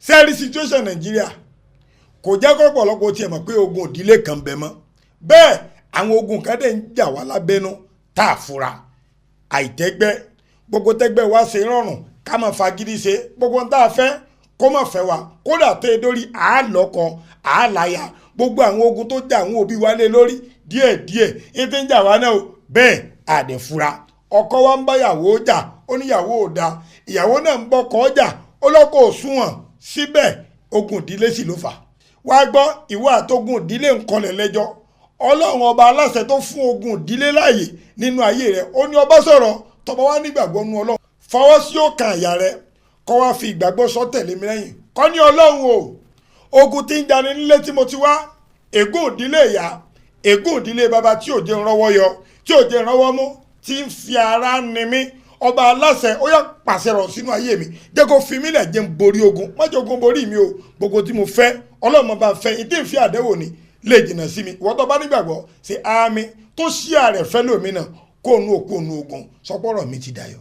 sẹ́ẹ̀rí situation Nàìjíríà kò jẹ́ kó pọ̀lọpọ̀ tiẹ̀ mọ̀ pé ogun ìdílé kan bẹ̀ mọ́ bẹ́ẹ̀ àwọn ogun kan dẹ̀ ń jà wá lábẹ́nú tá a fura àìtẹ́gbẹ́ gbogbo tẹ́gbẹ́ wa ṣe rọrùn ká máa fagídí ṣe gbogbo tá a fẹ́ kó má fẹ́ wa kódà tó e dórí àálọ́kọ àáláyà gbogbo àwọn ogun tó jà àwọn òbí wa lé lórí díẹ̀díẹ̀ ètò ń jà wá náà bẹ́ẹ̀ àdẹ̀fura ọkọ wa ń bá ìyàwó jà ó níyàwó ò da ìyàwó náà ń bọ́kọ jà ó lọ́kọ̀ òṣùwọ̀n síbẹ̀ ogun ìdílé sì ló fà wá gbọ́ ìwọ àtogun ìdílé ń kọlẹ̀ lẹ́jọ́ ọlọ́run ọba aláṣẹ tó fún ogun ìdílé láàyè nínú ayé rẹ̀ ó ní ọba sọ̀rọ̀ tọba wá nígbàgbọ́ nu ọlọ́run fọwọ́ sí ọkàn àyà rẹ̀ kọ́ wá fi ìgbàgbọ́ sọ tẹ̀lé mi lẹ́yìn kọ́ ní ọlọ́run o ogun tí ń jani nílé tí mo ti wá ègún ìdílé ìyá ègún ìdílé bàbá tí ò jẹ́ ìrànwọ́ yọ tí ò jẹ́ ìrànwọ́ mú tí ń fi ara ni mí ọba aláṣẹ ó yá pàṣẹ rọ̀ sínú ayé mi jẹ́ kó fi mí lẹ̀ jẹ́ ń borí ogun má jẹ́ ogun borí mi o gbogbo tí mo fẹ́ ọlọ́run bá fẹ́ ìdí ìfẹ́ àdẹ́wò ni lè jìnnà sí mi ìwọ́n tó bá nígbàgbọ́ ṣe àmì tó ṣí ààrẹ fẹ́ lómìnà kóònù òkú ònù ogun sọpọ́rọ̀ mi ti dayọ̀.